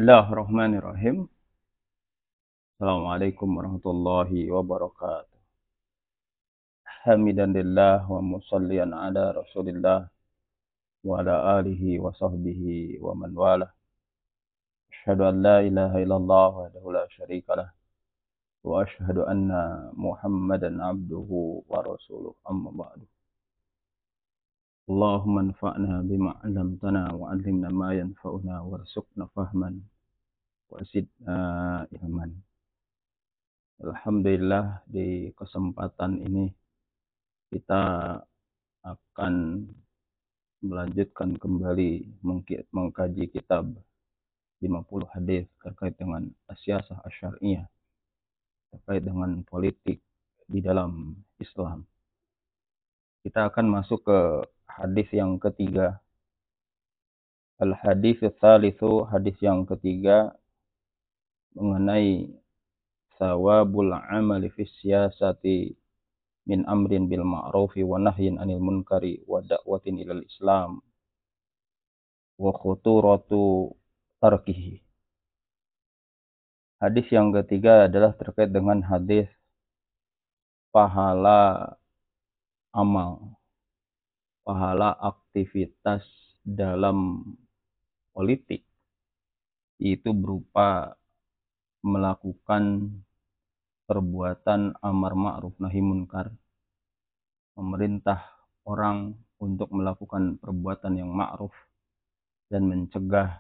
Bismillahirrahmanirrahim. Assalamualaikum warahmatullahi wabarakatuh. Hamidan lillah wa musallian ala rasulillah wa ala alihi wa sahbihi wa man wala. Asyhadu an la ilaha illallah wahdahu la syarikalah wa asyhadu anna Muhammadan abduhu wa rasuluh, amma ba'du. Allahumma anfa'na bima 'allamtana wa 'allimna ma yanfa'una warzuqna fahman wa zidna ilman. Alhamdulillah, di kesempatan ini kita akan melanjutkan kembali mengkaji kitab 50 hadis terkait dengan as-siyasah asy-syar'iyyah, terkait dengan politik di dalam Islam. Kita akan masuk ke hadis yang ketiga. Al-hadits tsalitsu, hadis yang ketiga mengenai sawabul amali fis siyasati min amrin bil ma'rufi wa nahyin 'anil munkari wa da'watin ilal Islam wa khuturatu tarkihi. Hadis yang ketiga adalah terkait dengan hadis pahala amal, pahala aktivitas dalam politik, yaitu berupa melakukan perbuatan amar ma'ruf nahi munkar, memerintah orang untuk melakukan perbuatan yang ma'ruf dan mencegah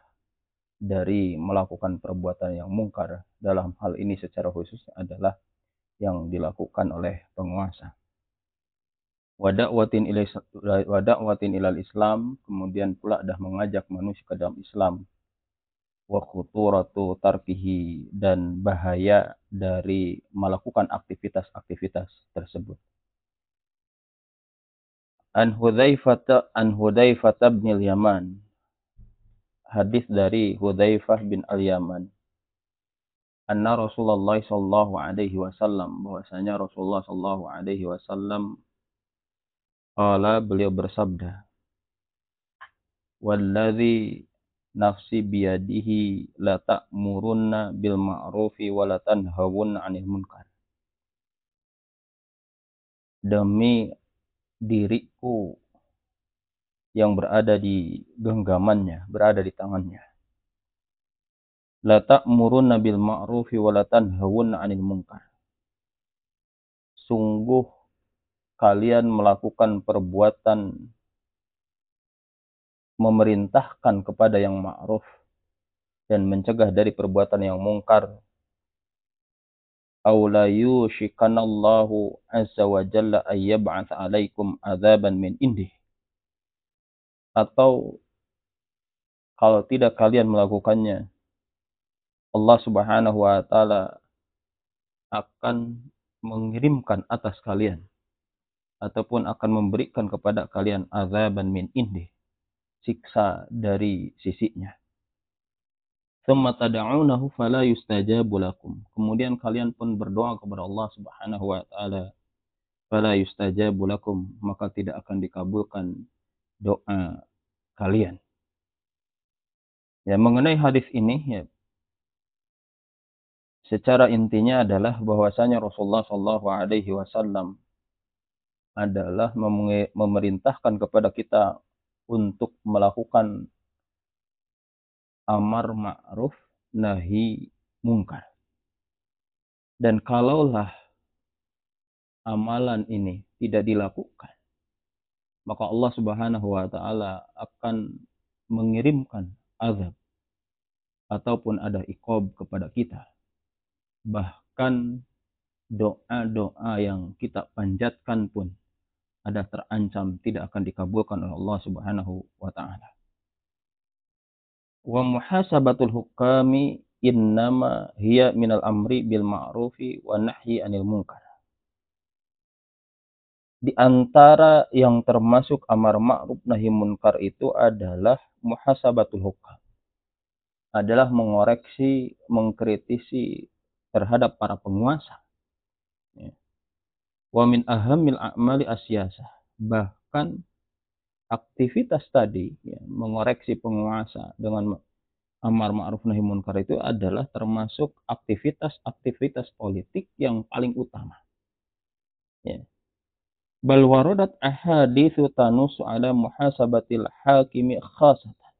dari melakukan perbuatan yang mungkar. Dalam hal ini secara khusus adalah yang dilakukan oleh penguasa. Wada'watin ilal Islam, kemudian pula dah mengajak manusia ke dalam Islam. Wa khuturatu tarkihi, dan bahaya dari melakukan aktivitas-aktivitas tersebut. An Hudzaifah bin al-Yaman, hadis dari Hudzaifah bin al-Yaman, anna Rasulullah sallallahu alaihi wasallam, bahwasanya Rasulullah sallallahu alaihi wasallam qala, beliau bersabda, walladzi nafsi biyadihi la ta'murunna bil ma'rufi wa la tanhawunna 'anil munkar. Demi diriku yang berada di genggamannya, berada di tangannya. La ta'murunna bil ma'rufi wa la tanhawunna 'anil munkar. Sungguh kalian melakukan perbuatan memerintahkan kepada yang ma'ruf dan mencegah dari perbuatan yang mungkar. Aw la yushikanallahu azza wa jalla ay yab'ats 'alaikum 'adzaban min indih. Atau kalau tidak kalian melakukannya, Allah Subhanahu wa taala akan mengirimkan atas kalian ataupun akan memberikan kepada kalian azaban min indih, siksa dari sisinya. Tsumma tad'unahu fala yustajabu lakum. Kemudian kalian pun berdoa kepada Allah Subhanahu wa taala, fala yustajabu lakum, maka tidak akan dikabulkan doa kalian. Ya, mengenai hadis ini, ya, secara intinya adalah bahwasanya Rasulullah sallallahu alaihi wasallam adalah memerintahkan kepada kita untuk melakukan amar ma'ruf nahi mungkar. Dan kalaulah amalan ini tidak dilakukan, maka Allah Subhanahu wa taala akan mengirimkan azab ataupun ada iqab kepada kita. Bahkan doa-doa yang kita panjatkan pun ada terancam tidak akan dikabulkan oleh Allah Subhanahu wa taala. Wa muhasabatul hukami innama hiya minal amri bil ma'rufi wa nahyi 'anil munkar. Di antara yang termasuk amar ma'ruf nahi munkar itu adalah muhasabatul hukam. Adalah mengoreksi, mengkritisi terhadap para penguasa. Wa min ahammil a'mali as-siyasah. Bahkan aktivitas tadi, ya, mengoreksi penguasa dengan Amar ma'ruf nahi munkar itu adalah termasuk aktivitas-aktivitas politik yang paling utama. Ya. Bal waradat ahaditsu tanussu ala muhasabatil hakimi khasatan.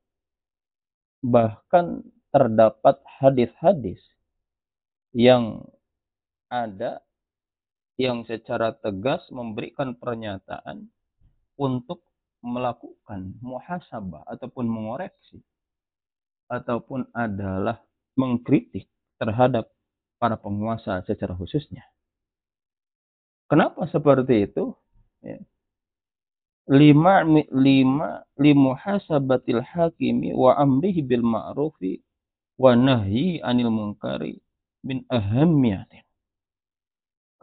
Bahkan terdapat hadis-hadis yang ada yang secara tegas memberikan pernyataan untuk melakukan muhasabah ataupun mengoreksi ataupun adalah mengkritik terhadap para penguasa secara khususnya. Kenapa seperti itu? Ya. Lima limuhasabatil hakimi wa amrihi bil ma'rufi wa nahyi anil munkari min ahammiyatin.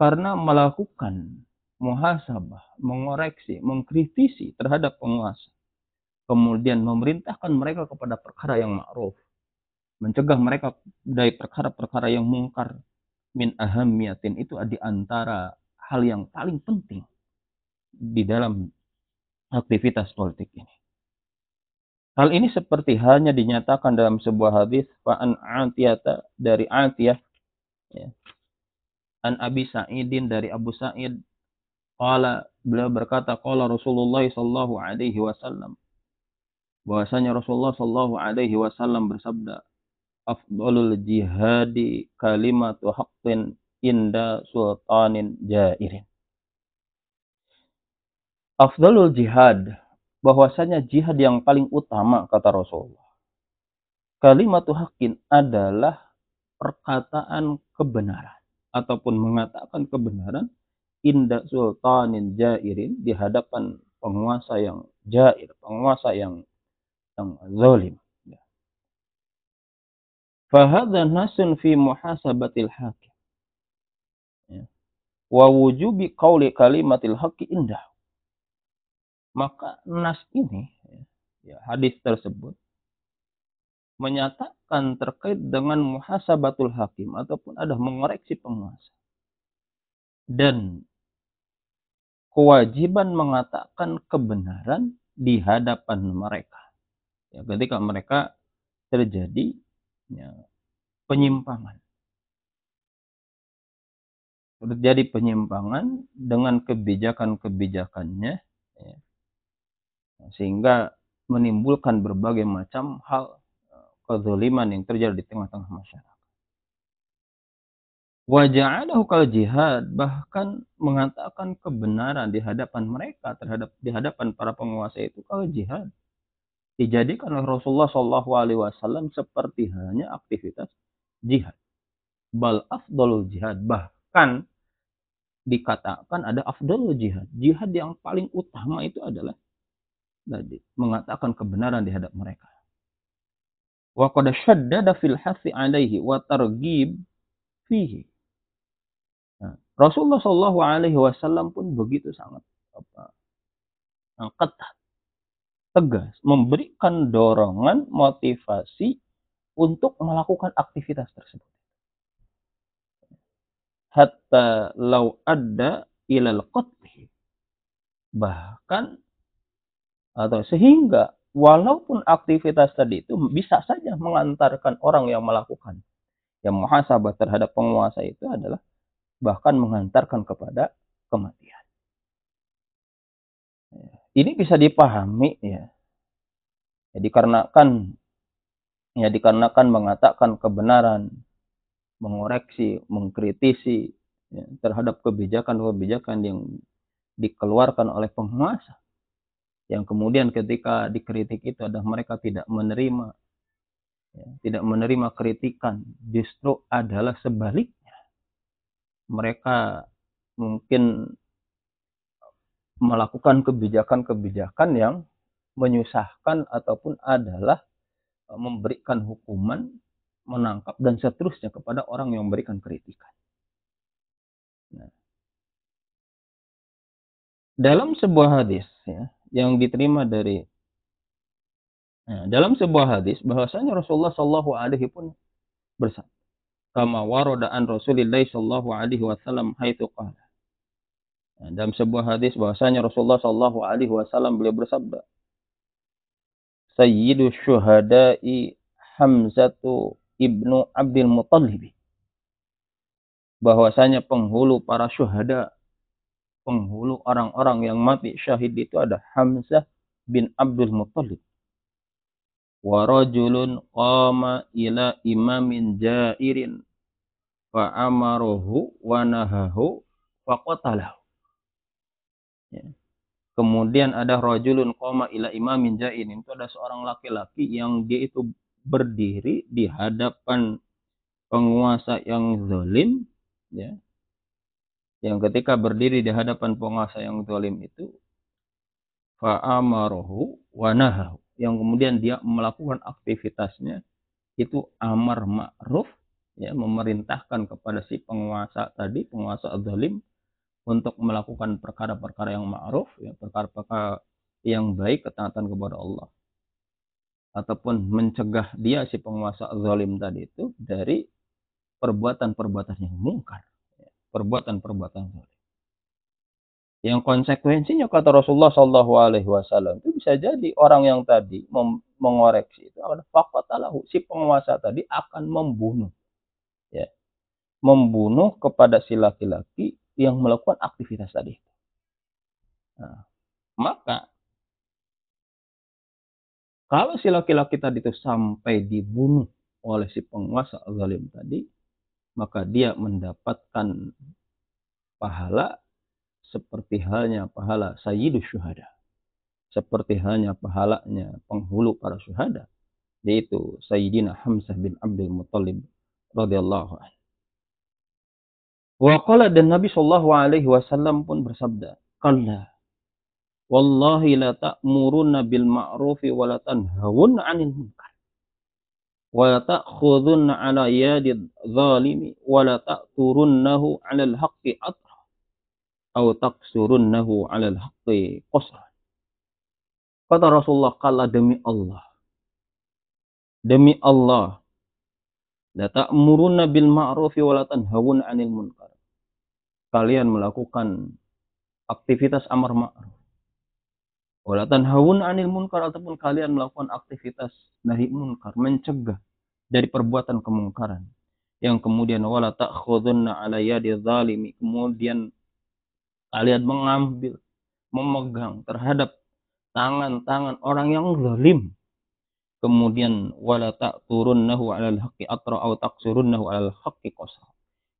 Karena melakukan muhasabah, mengoreksi, mengkritisi terhadap penguasa, kemudian memerintahkan mereka kepada perkara yang ma'ruf, mencegah mereka dari perkara-perkara yang mungkar, min ahammiyatin, itu di antara hal yang paling penting di dalam aktivitas politik ini. Hal ini seperti halnya dinyatakan dalam sebuah hadis Fa'an Atiyata dari Atiyah, ya. An Abi Sa'idin dari Abu Sa'id, qala, beliau berkata, qala Rasulullah sallallahu alaihi wasallam, bahwasanya Rasulullah sallallahu alaihi wasallam bersabda, afdalul jihadi kalimatu haqqin inda sultanin jairin. Afdalul jihad, bahwasanya jihad yang paling utama, kata Rasulullah, kalimatu haqqin adalah perkataan kebenaran ataupun mengatakan kebenaran inda sultanin jairin, di hadapan penguasa yang jair, penguasa yang zalim. Fahadha nasun fi muhasabatil hakim, wa wujubi qawli kalimatil haqqi indah. Maka nas ini, ya, hadis tersebut menyatakan terkait dengan muhasabatul hakim ataupun ada mengoreksi penguasa dan kewajiban mengatakan kebenaran di hadapan mereka, ya, ketika mereka terjadi, ya, penyimpangan dengan kebijakan-kebijakannya, ya, sehingga menimbulkan berbagai macam hal kezaliman yang terjadi di tengah-tengah masyarakat. Wa ja'alahu kal jihad, bahkan mengatakan kebenaran di hadapan mereka, di hadapan para penguasa itu kal jihad, dijadikan oleh Rasulullah sallallahu alaihi wasallam seperti halnya aktivitas jihad. Bal afdalul jihad, bahkan dikatakan ada afdalul jihad. Jihad yang paling utama itu adalah tadi mengatakan kebenaran di hadapan mereka. Wa qad syaddada fil hasi alaihi wa targhib fihi. Nah, Rasulullah sallallahu alaihi wasallam pun begitu sangat ketat, tegas, memberikan dorongan, motivasi untuk melakukan aktivitas tersebut. Hatta law adda ilal qatli, bahkan atau sehingga walaupun aktivitas tadi itu bisa saja mengantarkan orang yang melakukan yang muhasabah terhadap penguasa itu adalah bahkan mengantarkan kepada kematian. Ini bisa dipahami, ya, dikarenakan mengatakan kebenaran, mengoreksi, mengkritisi, ya, terhadap kebijakan-kebijakan yang dikeluarkan oleh penguasa, yang kemudian ketika dikritik itu adalah mereka tidak menerima, ya, tidak menerima kritikan, justru adalah sebaliknya, mereka mungkin melakukan kebijakan-kebijakan yang menyusahkan ataupun adalah memberikan hukuman, menangkap dan seterusnya kepada orang yang memberikan kritikan. Nah, dalam sebuah hadis, ya, yang diterima dari dalam sebuah hadis bahwasanya Rasulullah sallallahu alaihi pun bersabda, kama warada an Rasulillah sallallahu alaihi wasallam haitsu qala. Dalam sebuah hadis bahwasanya Rasulullah sallallahu alaihi wasallam beliau bersabda, sayyidu syuhada'i Hamzatu ibnu Abdul Muttalib, bahwasanya penghulu para syuhada, penghulu orang-orang yang mati syahid itu ada Hamzah bin Abdul Muttalib. Wa rajulun qama ila imamin jairin fa amaruhu wa nahahu faqatalahu. Ya. Kemudian ada rajulun qama ila imamin jairin, itu ada seorang laki-laki yang dia itu berdiri di hadapan penguasa yang zalim, ya. Yang ketika berdiri di hadapan penguasa yang zalim itu fa amaruhu wa nahahu, yang kemudian dia melakukan aktivitasnya itu amar ma'ruf, ya, memerintahkan kepada si penguasa tadi, penguasa zalim, untuk melakukan perkara-perkara yang ma'ruf, ya, perkara-perkara yang baik, ketaatan kepada Allah, ataupun mencegah dia si penguasa zalim tadi itu dari perbuatan-perbuatan yang mungkar, ya, perbuatan-perbuatan zalim. Yang konsekuensinya kata Rasulullah Shallallahu Alaihi Wasallam itu bisa jadi orang yang tadi mengoreksi itu akan faqatalahu, si penguasa tadi akan membunuh, ya, membunuh kepada si laki-laki yang melakukan aktivitas tadi. Nah, maka kalau si laki-laki tadi itu sampai dibunuh oleh si penguasa zalim tadi, maka dia mendapatkan pahala seperti halnya pahala sayyidus syuhada, seperti halnya pahalanya penghulu para syuhada, yaitu Sayyidina Hamzah bin Abdul Muttalib radhiyallahu anhu. Wa qala, dan Nabi sallallahu alaihi wasallam pun bersabda, "Qalla wallahi la ta'muruna bil ma'rufi wa la tanhawunna 'anil munkar wa la ta'khudunna 'ala yadidh zalimi wa la ta'turunnahu 'alal haqqi atra aw taqsurunnahu 'alal haqqi qasra." Kata Rasulullah, "Qalla, demi Allah, la ta'muruna bil ma'rufi wa la tanhawunna 'anil munkar." Kalian melakukan aktivitas amar ma'ruf, wala tanhawun 'anil munkar, ataupun kalian melakukan aktivitas nahi munkar, mencegah dari perbuatan kemungkaran. Yang kemudian wala ta'khudunna 'ala yadi zalimi, kemudian kalian mengambil, memegang terhadap tangan-tangan orang yang zalim. Kemudian wala ta'turunnahu 'alal haqqi atra aw taqsurunnahu 'alal haqqi qasra.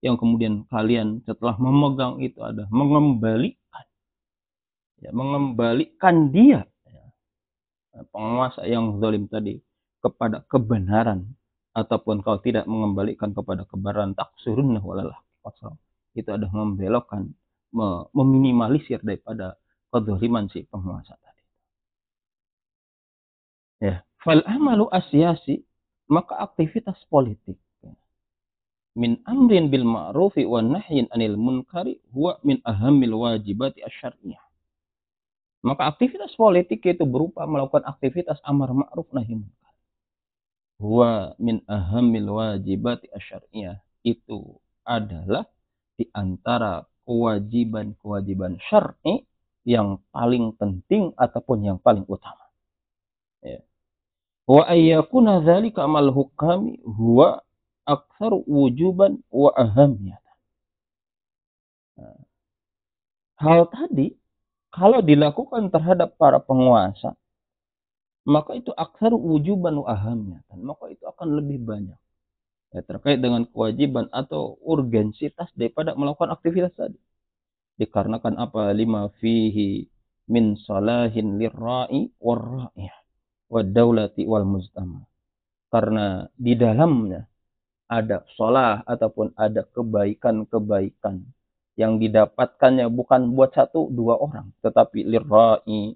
Yang kemudian kalian setelah memegang itu ada mengembalikan, ya, mengembalikan dia, ya, penguasa yang zalim tadi kepada kebenaran, ataupun kalau tidak mengembalikan kepada kebenaran, taksurunnahu 'alal haqqi qasra, itu ada membelokkan, meminimalisir daripada kezaliman si penguasa tadi. Ya, fal amalu asyasi, maka aktivitas politik, min amrin bil ma'rufi wa nahyin 'anil munkari huwa min ahammil wajibati asy-syar'iyyah. Maka aktivitas politik itu berupa melakukan aktivitas amar ma'ruf nahi munkar. Huwa min ahammil wajibati asy-syar'iyyah, itu adalah di antara kewajiban-kewajiban syar'i yang paling penting ataupun yang paling utama. Ya. Wa ayyakuna dzalika amal hukami huwa aktsar wujuban wa ahamiyatan. Hal tadi kalau dilakukan terhadap para penguasa, maka itu aktsar wujuban wa ahamiyatan, maka itu akan lebih banyak, ya, terkait dengan kewajiban atau urgensitas daripada melakukan aktivitas tadi. Dikarenakan apa? Lima fihi min salahin lirra'i warra'iyah wad daulati wal mujtama. Karena di dalamnya ada shalah ataupun ada kebaikan-kebaikan yang didapatkannya bukan buat satu dua orang, tetapi lirra'i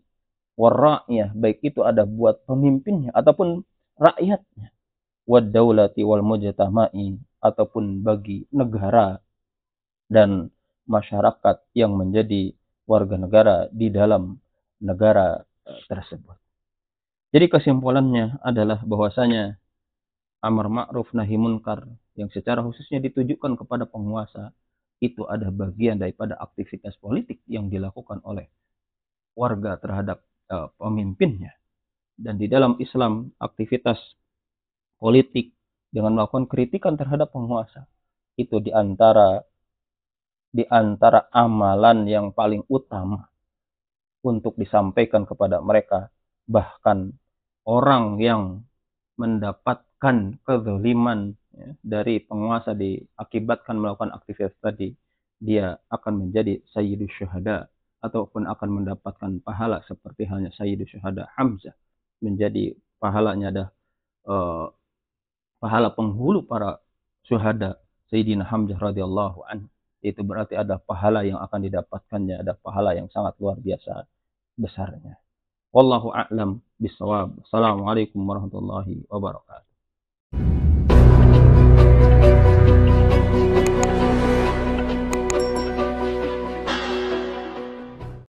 warra'iyah, baik itu ada buat pemimpinnya ataupun rakyatnya, wad daulati wal mujtama'i, ataupun bagi negara dan masyarakat yang menjadi warga negara di dalam negara tersebut. Jadi kesimpulannya adalah bahwasanya amar ma'ruf nahi munkar yang secara khususnya ditujukan kepada penguasa itu ada bagian daripada aktivitas politik yang dilakukan oleh warga terhadap pemimpinnya. Dan di dalam Islam aktivitas politik, dengan melakukan kritikan terhadap penguasa. Itu di antara amalan yang paling utama untuk disampaikan kepada mereka. Bahkan orang yang mendapatkan kezaliman ya, dari penguasa diakibatkan melakukan aktivitas tadi, dia akan menjadi sayyidus syuhada ataupun akan mendapatkan pahala seperti halnya sayyidus syuhada Hamzah, menjadi pahalanya ada eh, pahala penghulu para syuhada Sayyidina Hamzah radhiyallahu anhu. Itu berarti ada pahala yang akan didapatkannya, ada pahala yang sangat luar biasa besarnya. Wallahu a'lam bishawab. Assalamualaikum warahmatullahi wabarakatuh.